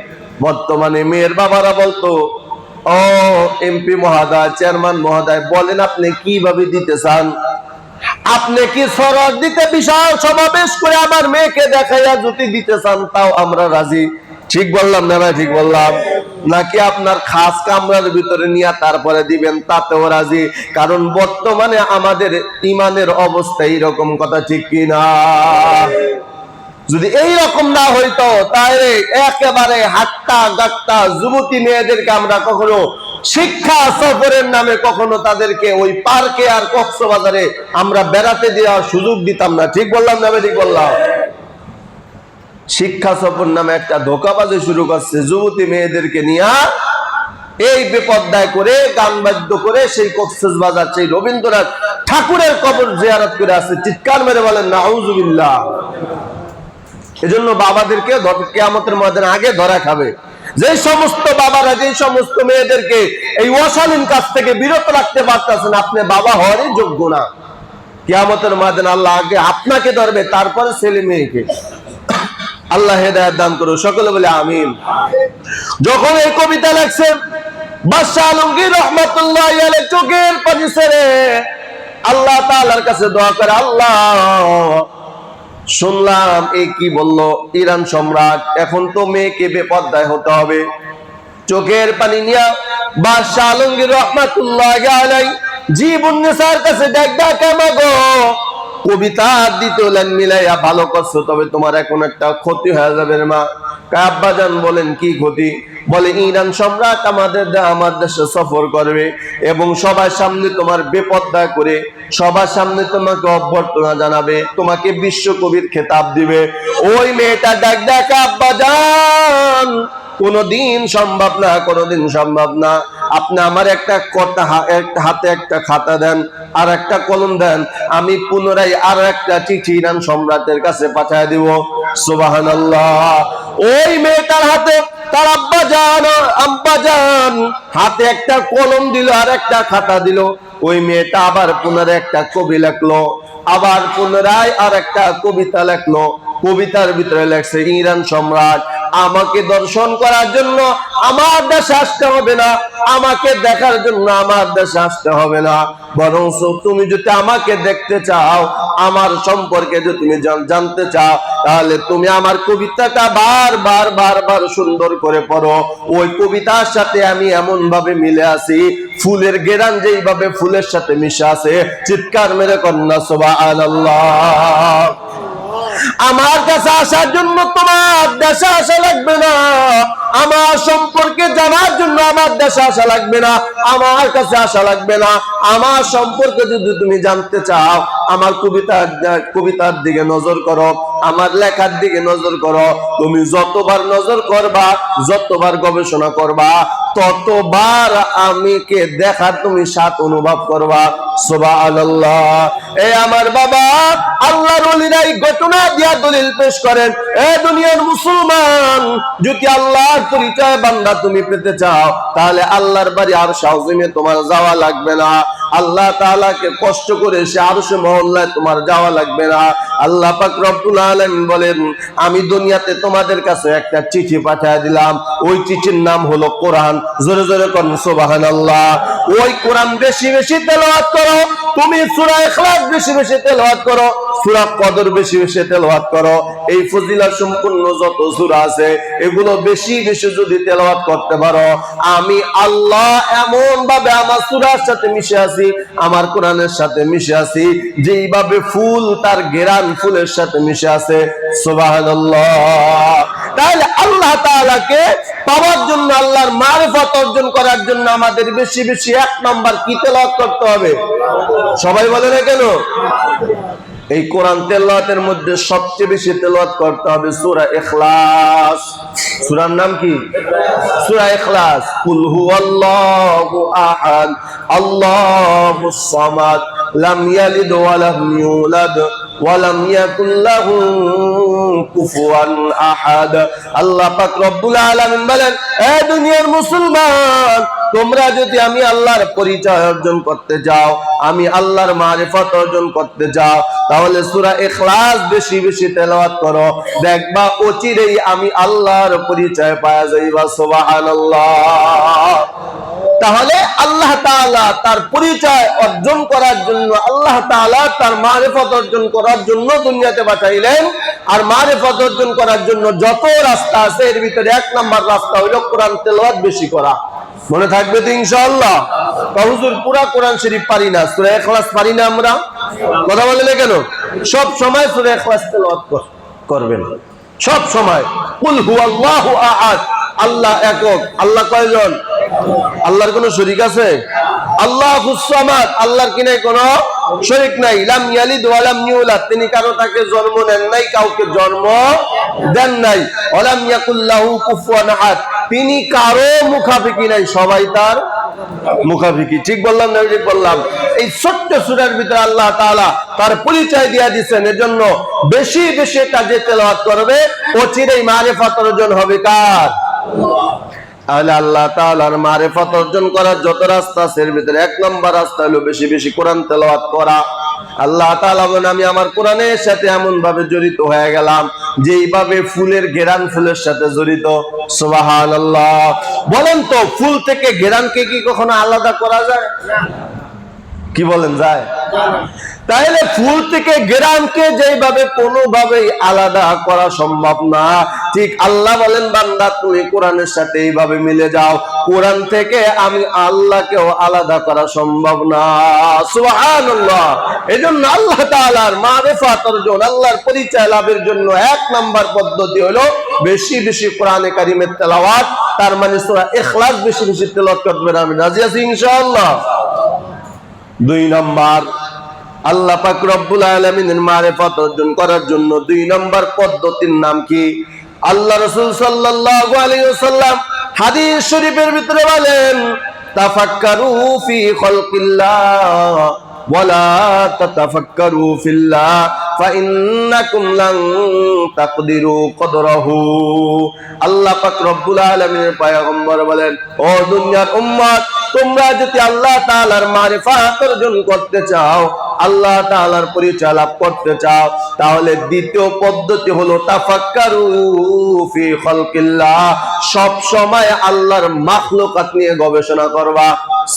বর্তমানে মেয়ের বাবারা বলতো, ও এমপি মহোদয়, চেয়ারম্যান মহোদয়, বলেন আপনি কিভাবে দিতে চান? আপনি কি সরদ দিতে বিশাল সমাবেশ করে আমার মেয়েকে দেখাইয়া যদি দিতে চান, তাও আমরা রাজি। ঠিক বললাম না ভাই? ঠিক বললাম নাকি? আপনার খাস কামরার ভিতরে নিয়ে তারপরে দিবেন, তাতেও রাজি। কারণ বর্তমানে আমাদের ইমানের অবস্থা এইরকম, কথা ঠিক কিনা? যদি এই রকম না হইতো, তাহলে একেবারে হাট্টা গাট্টা যুবতী মেয়েদেরকে আমরা কখনো শিক্ষা সফরের নামে কখনো তাদেরকে ওই পার্কে আর কক্সবাজারে আমরা বেড়াতে দেওয়ার সুযোগ দিতাম না। ঠিক বললাম না? ঠিক বললাম। শিক্ষা সফর নামে একটা ধোঁকাবাজি শুরু করছে, যুবতী মেয়েদেরকে নিয়ে এই বেপর্দায় করে গান বাদ্য করে সেই কক্সবাজার, সেই রবীন্দ্রনাথ ঠাকুরের কবর জিয়ারত করে আসছে। চিৎকার মেরে বলেন নাউজুবিল্লাহ। এজন্য বাবাদেরকে কিয়ামতের ময়দানে আগে ধরা খাবে। যে সমস্ত বাবারা যে সমস্ত মেয়েদেরকে এই অশালীন কাজ থেকে বিরত রাখতে পারতেছেন, আপনি বাবা হওয়ারই যোগ্য না। কিয়ামতের ময়দানে আল্লাহ আগে আপনাকে ধরবে, তারপরে ছেলে মেয়েকে। আল্লাহ হেদায়েত দান করো, সকলে বলে আমিন। যখন এই কবিতা লেখছেন বাদশাহ আলমগীর রহমাতুল্লাহি আলাইহি চোখের পানি ছেড়ে আল্লাহ তাআলার কাছে দোয়া করে, আল্লাহ শুনলাম এই কি বললো ইরান সম্রাট, এখন তো মেয়েকে বেপর্দায় হতে হবে। চোখের পানি নিয়ে বাদশাহ আলমগীর রহমাতুল্লাহি আলাইহি জীবুন্নেসার কাছে ডাকা মাগো, কবিতা দ্বিতীয় লাইন মিলাইয়া ভালো করছো, তবে তোমার এখন একটা ক্ষতি হয়ে যাবে মা। আব্বাজান বলেন কি ক্ষতি? বলে ইরান সম্রাট আমার দেশে সফর করবে এবং সবার সামনে তোমার বেপর্দা করে সবার সামনে তোমাকে অভ্যর্থনা জানাবে, তোমাকে বিশ্বকবির খেতাব দিবে। ওই মেয়েটা ডাকা আব্বাজান কোনদিন সম্ভব না, কোনদিন সম্ভব না। আপনি আমার একটা কথা, হাতে একটা খাতা দেন আর একটা কলম দেন, আমি পুনরায় আর একটা চিঠি ইরান সম্রাটের কাছে পাঠিয়ে দিব। সুবহানাল্লাহ। ওই মেয়েটার হাতে তার আব্বাজান হাতে একটা কলম দিল আর একটা খাতা দিল। ওই মেয়েটা আবার পুনরায় একটা কবি লেখলো, আবার পুনরায় আর একটা কবিতা লেখলো। কবিতার ভিতরে লেখছে, ইরান সম্রাট আমাকে দর্শন করার জন্য আমার দেশে আসতে হবে না, আমাকে দেখার জন্য আমার দেশে আসতে হবে না, বরং তুমি যদি আমাকে দেখতে চাও, আমার সম্পর্কে যদি তুমি জানতে চাও, তাহলে তুমি আমার কবিতাটা বার সুন্দর করে পড়ো। ওই কবিতার সাথে আমি এমন ভাবে মিলে আছি, ফুলের গেরান যেইভাবে ফুলের সাথে মিশে আছে। চিৎকার মেরে কন্যা সুবহানাল্লাহ। আমার কাছে আসার জন্য তোমার দেশে আসা লাগবে না, আমার সম্পর্কে জানার জন্য আমার দেশে আসা লাগবে না, আমার কাছে আসা লাগবে না। আমার সম্পর্কে যদি তুমি জানতে চাও, আমার কবিতার দিকে নজর করো, আমার লেখার দিকে নজর করো। তুমি যতবার নজর করবা, যতবার গবেষণা করবা, ততবার আমিকে দেখার তুমি স্বাদ অনুভব করবা। সুবহানাল্লাহ। এই আমার বাবা আল্লাহর ওলিরাই ঘটনা দিয়া দলিল পেশ করেন, এ দুনিয়ার মুসলমান, যদি আল্লাহর পরিচয় বান্দা তুমি পেতে চাও, তাহলে আল্লাহর বাড়ি আরশ আযিমে তোমার যাওয়া লাগবে না। আল্লাহ তাআলাকে কষ্ট করে সে আরশ মহল্লায় তোমার যাওয়া লাগবে না। আল্লাহ পাক রব্বুল আলামিন বলেন, আমি দুনিয়াতে তোমাদের কাছে একটা চিঠি পাঠিয়ে দিলাম, ওই চিঠির নাম হলো কোরআন। জোরে জোরে কোন সুবহানাল্লাহ। ওই কোরআন বেশি বেশি তেলাওয়াত করো, তুমি সূরা ইখলাস বেশি বেশি তেলাওয়াত করো, সূরা কদর বেশি বেশি তেলাওয়াত করো। এই ফজিলত সম্পূর্ণ যত সূরা আছে, এগুলো বেশি বেশি যদি তেলাওয়াত করতে পারো, আমি আল্লাহ এমন ভাবে আমার সূরার সাথে মিশে আছি, আমার কোরআনের সাথে মিশে আছি, যেইভাবে ফুল তার ঘেরান ফুলের সাথে মিশে আছে। সুবহানাল্লাহ। তাহলে আল্লাহ তাআলাকে পাওয়ার জন্য, আল্লাহর মারিফত অর্জন করার জন্য আমাদের বেশি বেশি এক নাম্বার কি তেলাওয়াত করতে হবে? সবাই বলে না কেন? এই কোরআন তেলাওয়াতের মধ্যে সবচেয়ে বেশি তেলাওয়াত করতে হবে সূরা ইখলাস। সূরার নাম কি? সূরা ইখলাস। কুল হুয়াল্লাহু আহাদ আল্লাহুস সামাদ লাম ইয়ালিদ ওয়া লাম ইউলাদ ওয়া লাম ইয়াকুল লাহু কুফুয়ান আহাদ। আল্লাহ পাক রব্বুল আলামিন বলেন, এ দুনিয়ার মুসলমান, তোমরা যদি আমি আল্লাহর পরিচয় অর্জন করতে যাও, আমি আল্লাহর মারিফত অর্জন করতে যাও, তাহলে সূরা ইখলাস বেশি বেশি তেলাওয়াত করো, দেখবা অচিরেই আমি আল্লাহর পরিচয় পাওয়া যাইবা। সুবহানাল্লাহ। তাহলে আল্লাহ তাআলা তার পরিচয় অর্জন করার জন্য, আল্লাহ তাআলা তার মারিফত অর্জন করার জন্য দুনিয়াতে পাঠাইলেন। আর মারিফত অর্জন করার জন্য যত রাস্তা আছে, এর ভিতরে এক নাম্বার রাস্তা হলো কোরআন তেলাওয়াত বেশি করা। মনে থাকবে তো ইনশাআল্লাহ? হুজুর পুরা কোরআন শরীফ পারি না, সূরা ইখলাস পারি না আমরা, কথা বলেন কেন? সব সময় সূরা ইখলাস তেলাওয়াত করবেন, সব সময়। কুল হুয়াল্লাহু আহাদ, আল্লাহ একক। আল্লাহ কয়জন? আল্লাহর কোনো শরীক আছে? আল্লাহুস সামাদ, আল্লাহর কি নাই কোনো শরীক নাই। লাম ইয়ালিদ ওয়া লাম ইউলাদ, তিনি কারো তাকে জন্ম দেন নাই, কাউকে জন্ম দেন নাই। ওয়া লাম ইয়াকুল লাহু কুফুয়ান আহাদ, তিনি কারো মুখাপেক্ষী নাই, সবাই তার মুখাপেক্ষী। ঠিক বললাম না? ঠিক বললাম। এই ছোট্ট সূরার ভিতরে আল্লাহ তাআলা তার পরিচয় দিয়ে দিয়েছেন। এজন্য বেশি বেশি কাজে তেলাওয়াত করবে, অচিরেই মারিফাত অর্জন হবে কার? তাহলে আল্লাহ তাআলার মারিফাত অর্জন করার যত রাস্তা আছে, এর ভিতরে এক নম্বর রাস্তা হলো বেশি বেশি কোরআন তেলাওয়াত করা। আল্লাহ তাআলা বলেন, আমি আমার কোরআনের সাথে এমন ভাবে জড়িত হয়ে গেলাম যেইভাবে ফুলের ঘেরান ফুলের সাথে জড়িত। সুবহানাল্লাহ। বলেন তো, ফুল থেকে ঘেরানকে কি কখনো আলাদা করা যায়? কি বলেন, যায়? তাহলে ফুল থেকে ঘেরানকে যেভাবে কোনোভাবেই আলাদা করা সম্ভব না, ঠিক আল্লাহ বলেন, বান্দা তুমি কোরআনের সাথে এইভাবে মিলে যাও, কোরআন থেকে আমি আল্লাহকেও আলাদা করা সম্ভব না। সুবহানাল্লাহ। এজন্য আল্লাহ তাআলার মারিফাত অর্জন, আল্লাহর পরিচয় লাভের জন্য এক নাম্বার পদ্ধতি হলো বেশি বেশি কোরআনে কারিমের তেলাওয়াত। তার মানে সূরা ইখলাস বেশি বেশি তেলাওয়াত করবেন। আমি রাজি আছি ইনশাআল্লাহ। দুই নাম্বার, আল্লাহ পাক রব্বুল আলামিনের মারিফাত অর্জন করার জন্য দুই নাম্বার পদ্ধতির নাম কি? আল্লাহ রাসূল সাল্লাল্লাহু আলাইহি ওয়াসাল্লাম হাদিস শরীফের ভিতরে বলেন, তাফাক্কারু ফি খালকিল্লাহ ওয়ালা তাতাফাক্কারু ফিল্লাহ ফাইন্নাকুম লান তাকদিরু কদরাহু। আল্লাহ পাক রব্বুল আলামিনের পয়গম্বর বলেন, ও দুনিয়ার উম্মত, তোমরা যদি আল্লাহ তাআলার মারিফাত অর্জন করতে চাও, আল্লাহ তাআলার পরিচয় লাভ করতে চাও, তাহলে দ্বিতীয় পদ্ধতি হলো তাফাক্কারু ফি খালকিল্লাহ, সব সময় আল্লাহর মাখলুকাত নিয়ে গবেষণা করবা।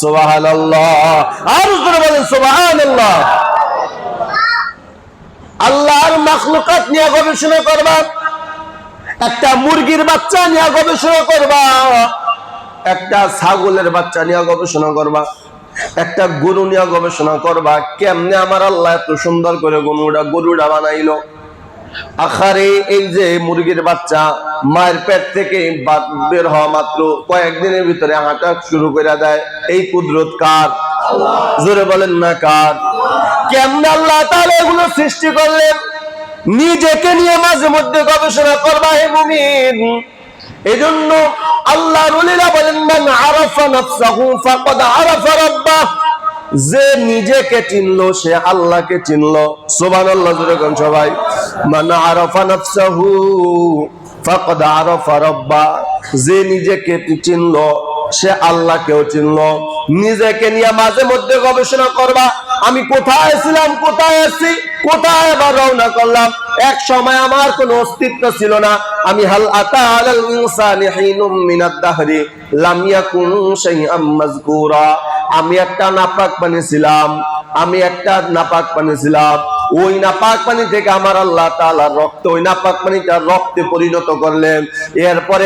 সুবহানাল্লাহ। আর জোরে বলেন সুবহানাল্লাহ। আল্লাহর মাখলুকাত নিয়ে গবেষণা করবা। একটা মুরগির বাচ্চা নিয়ে গবেষণা করবা, একটা ছাগলের বাচ্চা নিয়ে গবেষণা করবা, একটা গরু নিয়ে গবেষণা করবা। কেমনে আমার আল্লাহ এত সুন্দর করে গরুটা বানাইলো। আখারে এই যে মুরগির বাচ্চা মায়ের পেট থেকে বের হওয়া মাত্র কয়েকদিনের ভিতরে হাঁটা শুরু করে দেয়, এই কুদরত কার? জোরে বলেন না কার? কেমনে আল্লাহ তাআলা এগুলো সৃষ্টি করলেন? নিজেকে নিয়ে মাঝে মধ্যে গবেষণা করবা হে মুমিন। এজন্য আল্লাহর ওলিরা বলেন, মান আরাফা নাফসাহু ফাকাদ আরাফা রাব্বাহ, যে নিজেকে চিনলো সে আল্লাহকে চিনলো। সুবহানাল্লাহ। জোরে কোন সবাই। মান আরাফা নাফসাহু ফাকাদ আরাফা রাব্বাহ, যে নিজেকে চিনলো সে আল্লাহকেও চিনলো। নিজেকে নিয়ে মাঝে মধ্যে গবেষণা করবা, আমি কোথায় ছিলাম, কোথায় আছি, কোথায় আবার রওনা করলাম। এক সময় আমার কোনো অস্তিত্ব ছিল না। আমি হাল আতা আলাল ইনসানি হিনুম মিনাদ দাহরি লাম ইয়াকুন শাইআম মাযকুরা, আমি একটা নাপাক পানি ছিলাম, আমি একটা নাপাক পানি ছিলাম। ওই নাপাক পানি থেকে আমার আল্লাহ তাআলার রক্ত, ওই নাপাক পানিটা রক্তে পরিণত করলেন। এরপরে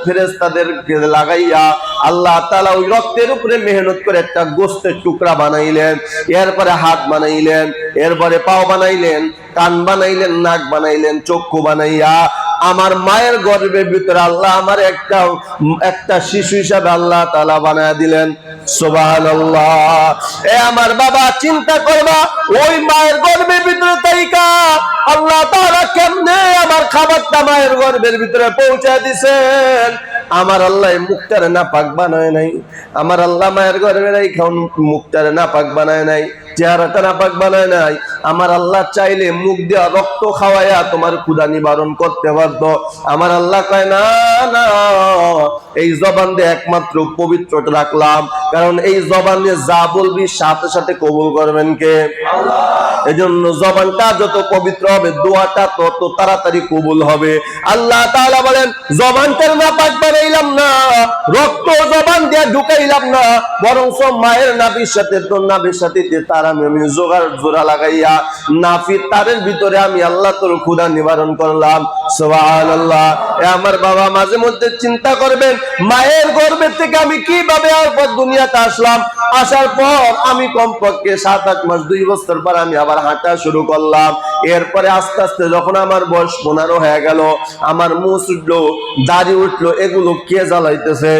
ফেরেশতাদেরকে লাগাইয়া আল্লাহ তাআলা ওই রক্তের উপরে মেহনত করে একটা গোশতের টুকরা বানাইলেন। এরপরে হাত বানাইলেন, এরপরে পাও বানাইলেন, কান বানাইলেন, নাক বানাইলেন, চক্ষু বানাইয়া আমার মায়ের গর্ভের ভিতরে আল্লাহ আমার একটা শিশু হিসাবে আল্লাহ তাআলা বানায় দিলেন। সুবহানাল্লাহ। এ আমার বাবা, চিন্তা করবা, ওই মায়ের গর্ভের ভিতরে তাইকা আল্লাহ তাআলা কেমনে আমার খাবারটা মায়ের গর্ভের ভিতরে পৌঁছে দিয়েছেন। আমার আল্লাহ মুখটারে নাপাক বানায় নাই, আমার আল্লাহ মায়ের গর্ভে রাইখা মুখটারে নাপাক বানায় নাই, চেহারাটা নাপাক বানায় নাই। আমার আল্লাহ চাইলে মুখ দিয়া রক্ত খাওয়াইয়া তোমার ক্ষুধা নিবারণ করতে পারতো। আমার আল্লাহ কয়, না না, এই জবান দিয়ে একমাত্র পবিত্র রাখলাম, কারণ এই জবান দিয়ে যা বলবি সাথে সাথে কবুল করবেন কে? আল্লাহ। এজন্য জবানটা যত পবিত্র হবে, দোয়াটা তত তাড়াতাড়ি কবুল হবে। আল্লাহ তাআলা বলেন, জবানটার নাপাক বানাইলাম না, রক্ত জবান দিয়ে ঢুকাইলাম না, বরং মায়ের নাভির সাথে তোর নাভির সাথে তার আমি জোড়া লাগাইয়া নাফির তারের ভিতরে আমি আল্লাহ তোর ক্ষুধা নিবারণ করলাম। সুবহানাল্লাহ। আমার বাবা মাঝে মধ্যে চিন্তা করবেন, মায়ের গর্ভে থেকে আমি কিভাবে আর দুনিয়াতে আসলাম, আসার পর আমি কমপক্ষে 7-8 মাস 2 বছর পর আমি আবার হাঁটা শুরু করলাম। এরপরে আস্তে আস্তে যখন আমার বয়স 15 হয়ে গেল, আমার মুছ উঠলো, দাড়ি উঠলো, এগুলো কে জ্বালাইতেছে?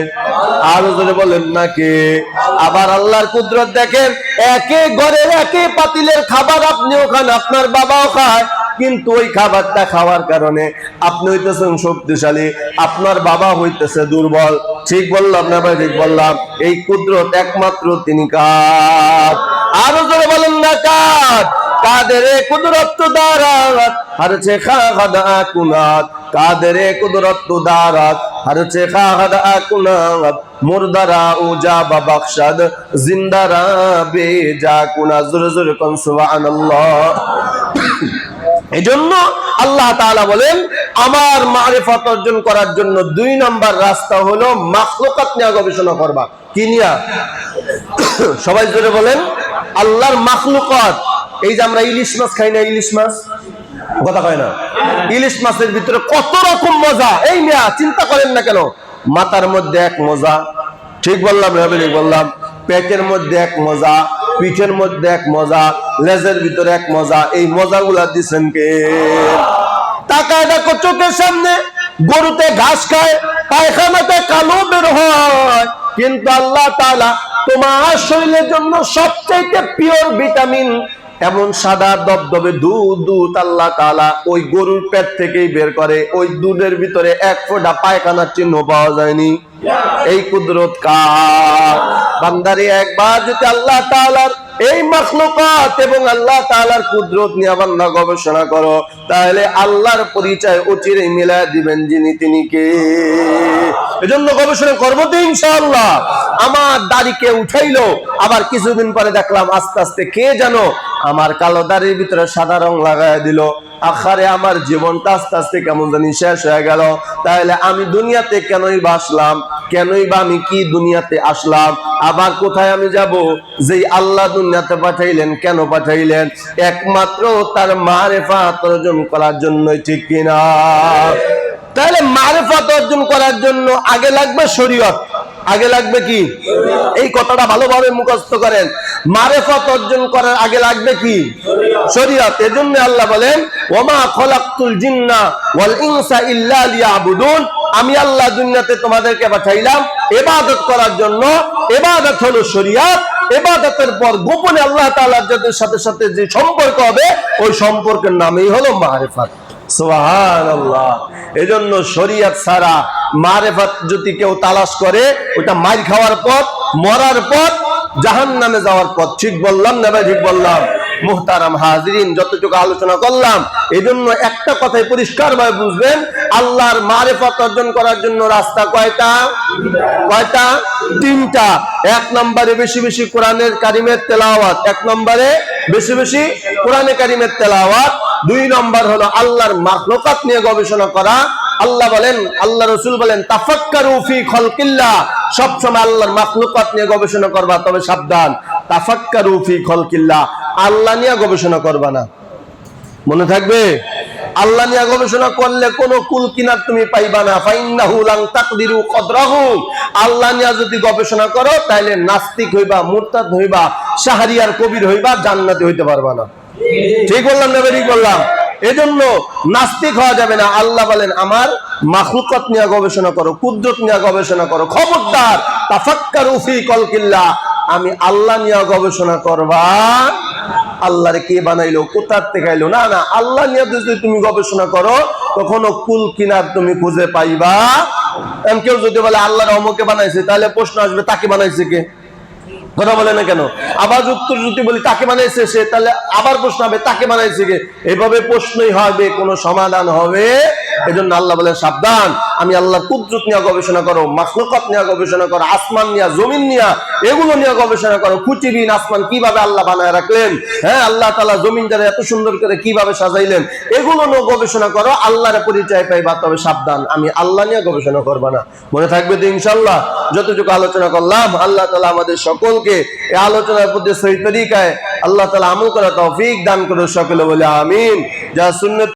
আরো জোরে বলেন না কে? আবার আল্লাহর কুদরত দেখেন, একে ঘরের একে পাতিলের খাবার আপনিও খান, আপনার বাবাও খায়, কিন্তু ওই খাবারটা খাওয়ার কারণে আপনি হইতেছেন শক্তিশালী, আপনার বাবা হইতেছে দুর্বল। ঠিক বললাম না ভাই? ঠিক বললাম। এই কুদরত একমাত্র তিনি কার? আরো জোরে বলেন না কার? কাদের কুদরত দারাত হর চে খাদা কুনাত, কাদের কুদরত দারাত হর চে খাদা কুনাত, মুরদারা উজা বাবখশদ জিন্দারা বেজা কুনা। জোরে জোরে কোন সুবহানাল্লাহ। এজন্য আল্লাহ তাআলা বলেন, আমার মারিফত অর্জন করার জন্য 2 নাম্বার রাস্তা হলো মাখলুকাত নিয়ে গবেষণা করবা। কি নিয়া? সবাই জোরে বলেন, আল্লাহর মাখলুকাত। এই যে আমরা ইলিশ মাছ খাই না, ইলিশ মাছ, কথা কয় না? ইলিশ মাছের ভিতরে কত রকম মজা! এই মিয়া চিন্তা করেন না কেন? মাথার মধ্যে এক মজা, ঠিক বললাম না? ঠিক বললাম। পেটের মধ্যে এক মজা, পিঠের মধ্যে এক মজা, লেজের ভিতরে এক মজা। এই মজাগুলা দিচ্ছেন কে? তাকায় দেখো চোখের সামনে, গরুতে ঘাস খায়, পায়খানাতে কালো বের হয়, কিন্তু আল্লাহ তাআলা তোমার শরীরের জন্য সবচেয়ে পিওর ভিটামিন এমন সাদা দবদবে দুধ আল্লাহ তাআলা ওই গরুর পেট থেকেই বের করে। ওই দুধের ভিতরে এক ফোঁটা পায়খানার চিহ্ন পাওয়া যায়নি। এই কুদরত কার? বান্দারে একবার যদি আল্লাহ তাআলার এই মাখলুকাত এবং আল্লাহ তাআলার কুদরত নিয়ে বান্দা গবেষণা করো, তাহলে আল্লাহর পরিচয় অচিরেই মিলায় দিবেন যিনি তিনি কে। এজন্য গবেষণা করবো তো ইনশাআল্লাহ। আমার দাড়িকে উঠাইলো, আবার কিছুদিন পরে দেখলাম আস্তে আস্তে কে জানো আমার কালো দাড়ির ভিতরে সাদা রং লাগায় দিল। আখারে আমার জীবনটা আস্তে আস্তে কেমন জানি শেষ হয়ে গেল। তাহলে আমি দুনিয়াতে কেনই বা আসলাম? কেনই বা আমি কি দুনিয়াতে আসলাম? আবার কোথায় আমি যাব? যেই আল্লাহ দুনিয়াতে পাঠাইলেন, কেন পাঠাইলেন? একমাত্র তার মারিফাত অর্জন করার জন্যই, ঠিক কিনা? তাহলে মারিফাত অর্জন করার জন্য আগে লাগবে শরীয়ত। আগে লাগবে কি? এই কথাটা ভালোভাবে মুখস্থ করেন। মারিফাত অর্জন করার আগে লাগবে কি? শরীয়ত। এজন্য আল্লাহ বলেন, ওমা খলাকতুল জিন্না ওয়াল ইনসা ইল্লা লিয়াবুদুন। আমি আল্লাহ দুনিয়াতে তোমাদেরকে পাঠাইলাম ইবাদত করার জন্য। ইবাদত হলো শরীয়ত। ইবাদতের পর গোপনে আল্লাহ তাআলার সাথে সাথে যে সম্পর্ক হবে, ওই সম্পর্কের নামই হলো মারিফাত। সুবহানাল্লাহ। এজন্য শরীয়ত ছাড়া মারিফাত যদি কেউ তালাশ করে, ওটা মার খাওয়ার পথ, মরার পথ, জাহান্নামে যাওয়ার পথ। ঠিক বললাম না ভাই? ঠিক বললাম। মুহতারাম হাজিরিন, যতটুকু আলোচনা করলাম, এই জন্য একটা কথাই পরিষ্কার ভাবে বুঝবেন, আল্লাহর মারিফত অর্জন করার জন্য রাস্তা কয়টা? কয়টা? 3টা। 1 নম্বরে বেশি বেশি কোরআনের কারিমের তেলাওয়াত। 1 নম্বরে বেশি বেশি কোরআনে কারিমের তেলাওয়াত। 2 নম্বর হলো আল্লাহর মাখলুকাত নিয়ে গবেষণা করা। আল্লাহ বলেন, আল্লাহ রাসূল বলেন, তাফাক্কারু ফি খালকিল্লাহ। সব সময় আল্লাহর মাখলুকাত নিয়ে গবেষণা করবা, তবে সাবধান, তাফাক্কারু ফি খালকিল্লাহ, আল্লাহ নিয়ে গবেষণা করবা না। মনে থাকবে? আল্লাহ নিয়ে গবেষণা করলে কোনো কুল কিনার তুমি পাইবা না। ফাইন্নাহু লান তাকদিরু কদরাহু। আল্লাহ নিয়ে যদি গবেষণা করো, তাহলে নাস্তিক হইবা, মুরতাদ হইবা, শাহরিয়ার কবির হইবা, জান্নাতে হইতে পারবা না। ঠিক বললাম না? ঠিক বললাম। এজন্য নাস্তিক হওয়া যাবে না। আল্লাহ বলেন, আমার মাখলুকাত নিয়ে গবেষণা করো, কুদরত নিয়ে গবেষণা করো। খবরদার, তাফাক্কারু ফি খালকিল্লাহ, আমি আল্লাহ নিয়ে গবেষণা করবা। আল্লাহরে কে বানাইলো, কোথার থেকে আইলো? না না, আল্লাহ নিয়ে যদি তুমি গবেষণা করো, কখনো কুল কিনার তুমি খুঁজে পাইবা। কেউ যদি বলে আল্লাহর অমুকে বানাইছে, তাহলে প্রশ্ন আসবে, তাকে বানাইছে কে? কথা বলে না কেন? আবার উত্তর যদি বলি তাকে বানাইছে সে, তাহলে আবার প্রশ্ন হবে, তাকে বানাইছে কে? এভাবে প্রশ্নই হবে, কোনো সমাধান হবে? এজন্য আল্লাহ বলেন, সাবধান, আমি আল্লাহর কুদরত নিয়ে গবেষণা করো, মাখলুকাত নিয়ে গবেষণা করো, আসমান নিয়ে, জমিন নিয়ে, এগুলো নিয়ে গবেষণা করো। খুঁটিবিন আসমান কিভাবে আল্লাহ বানায় রাখলেন, হ্যাঁ, আল্লাহ তাআলা জমিন যারা এত সুন্দর করে কিভাবে সাজাইলেন, এগুলো নিয়ে গবেষণা করো। আল্লাহর পরিচয় পাইবা, তবে সাবধান, আমি আল্লাহ নিয়ে গবেষণা করবা না। মনে থাকবে তো ইনশাআল্লাহ? যতটুকু আলোচনা করলাম, আল্লাহ তাআলা আমাদের সকলকে এই আলোচনার প্রতি সহি তরিকায় আল্লাহ তাআলা আমল করার তৌফিক দান করে। সকলে বলে আমিন। যা সুন্নাত